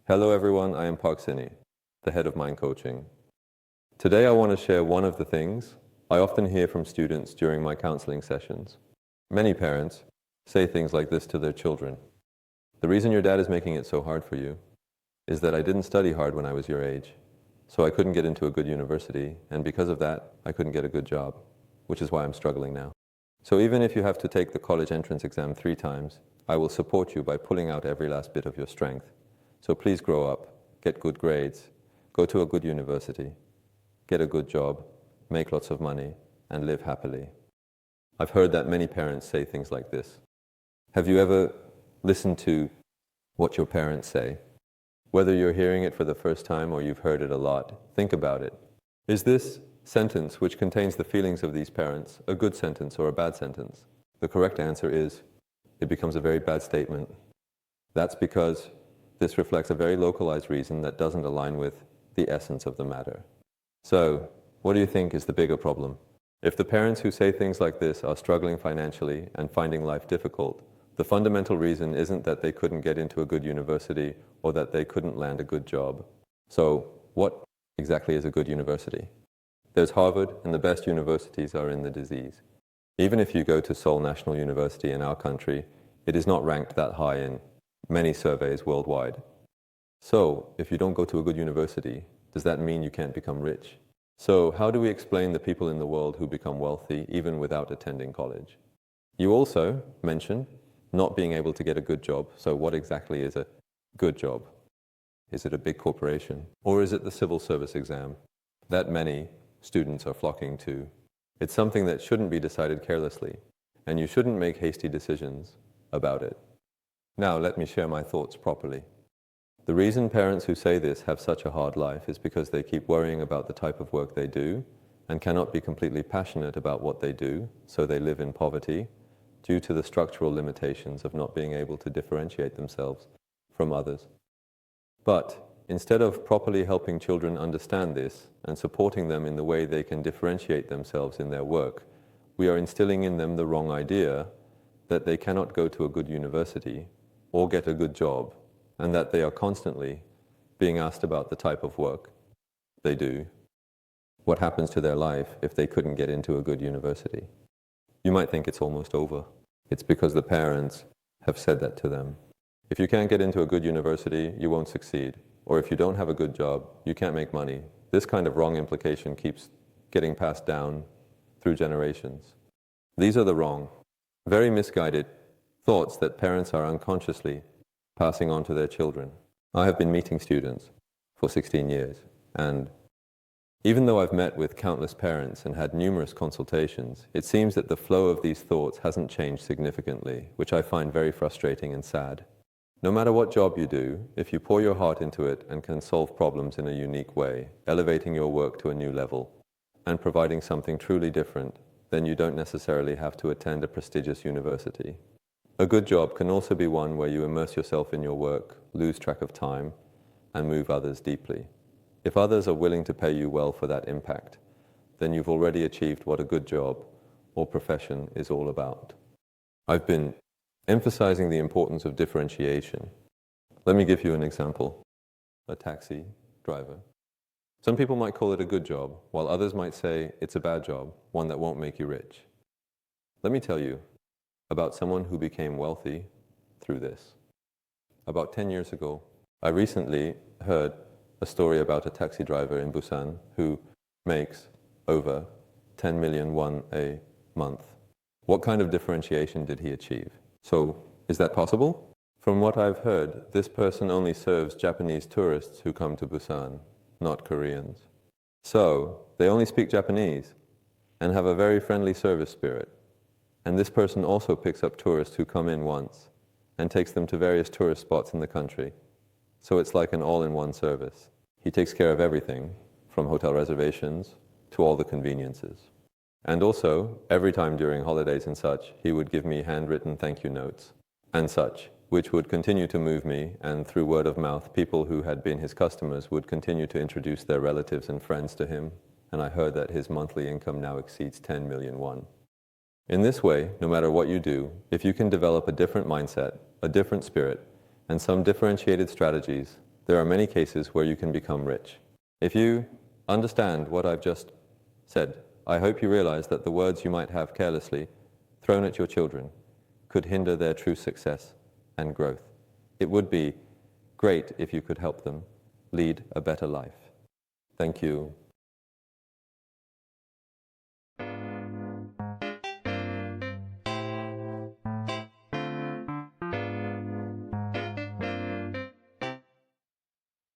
Hello everyone, I am Park Seni, the head of Mind Coaching. Today I want to share one of the things I often hear from students during my counseling sessions. Many parents say things like this to their children. The reason your dad is making it so hard for you is that I didn't study hard when I was your age, so I couldn't get into a good university, and because of that, I couldn't get a good job, which is why I'm struggling now. So even if you have to take the college entrance exam 3 times, I will support you by pulling out every last bit of your strength. So please grow up, get good grades, go to a good university, get a good job, make lots of money, and live happily. I've heard that many parents say things like this. Have you ever listened to what your parents say? Whether you're hearing it for the first time or you've heard it a lot, think about it. Is this sentence, which contains the feelings of these parents, a good sentence or a bad sentence? The correct answer is, it becomes a very bad statement. That's because this reflects a very localized reason that doesn't align with the essence of the matter. So, what do you think is the bigger problem? If the parents who say things like this are struggling financially and finding life difficult, the fundamental reason isn't that they couldn't get into a good university or that they couldn't land a good job. So, what exactly is a good university? There's Harvard, and the best universities are in the disease. Even if you go to Seoul National University in our country, it is not ranked that high in many surveys worldwide. So, if you don't go to a good university, does that mean you can't become rich? So, how do we explain the people in the world who become wealthy even without attending college? You also mentioned not being able to get a good job. So what exactly is a good job? Is it a big corporation? Or is it the civil service exam that many students are flocking to? It's something that shouldn't be decided carelessly, and you shouldn't make hasty decisions about it. Now, let me share my thoughts properly. The reason parents who say this have such a hard life is because they keep worrying about the type of work they do and cannot be completely passionate about what they do, so they live in poverty due to the structural limitations of not being able to differentiate themselves from others. But instead of properly helping children understand this and supporting them in the way they can differentiate themselves in their work, we are instilling in them the wrong idea that they cannot go to a good university or get a good job, and that they are constantly being asked about the type of work they do, what happens to their life if they couldn't get into a good university. You might think it's almost over. It's because the parents have said that to them. If you can't get into a good university, you won't succeed. Or if you don't have a good job, you can't make money. This kind of wrong implication keeps getting passed down through generations. These are the wrong, very misguided thoughts that parents are unconsciously passing on to their children. I have been meeting students for 16 years, and even though I've met with countless parents and had numerous consultations, it seems that the flow of these thoughts hasn't changed significantly, which I find very frustrating and sad. No matter what job you do, if you pour your heart into it and can solve problems in a unique way, elevating your work to a new level, and providing something truly different, then you don't necessarily have to attend a prestigious university. A good job can also be one where you immerse yourself in your work, lose track of time, and move others deeply. If others are willing to pay you well for that impact, then you've already achieved what a good job or profession is all about. I've been emphasizing the importance of differentiation. Let me give you an example. A taxi driver. Some people might call it a good job, while others might say it's a bad job, one that won't make you rich. Let me tell you about someone who became wealthy through this. About 10 years ago, I recently heard a story about a taxi driver in Busan who makes over 10 million won a month. What kind of differentiation did he achieve? So, is that possible? From what I've heard, this person only serves Japanese tourists who come to Busan, not Koreans. So, they only speak Japanese and have a very friendly service spirit. And this person also picks up tourists who come in once and takes them to various tourist spots in the country. So it's like an all-in-one service. He takes care of everything, from hotel reservations to all the conveniences. And also, every time during holidays and such, he would give me handwritten thank you notes and such, which would continue to move me, and through word of mouth, people who had been his customers would continue to introduce their relatives and friends to him, and I heard that his monthly income now exceeds 10 million won. In this way, no matter what you do, if you can develop a different mindset, a different spirit, and some differentiated strategies, there are many cases where you can become rich. If you understand what I've just said, I hope you realize that the words you might have carelessly thrown at your children could hinder their true success and growth. It would be great if you could help them lead a better life. Thank you.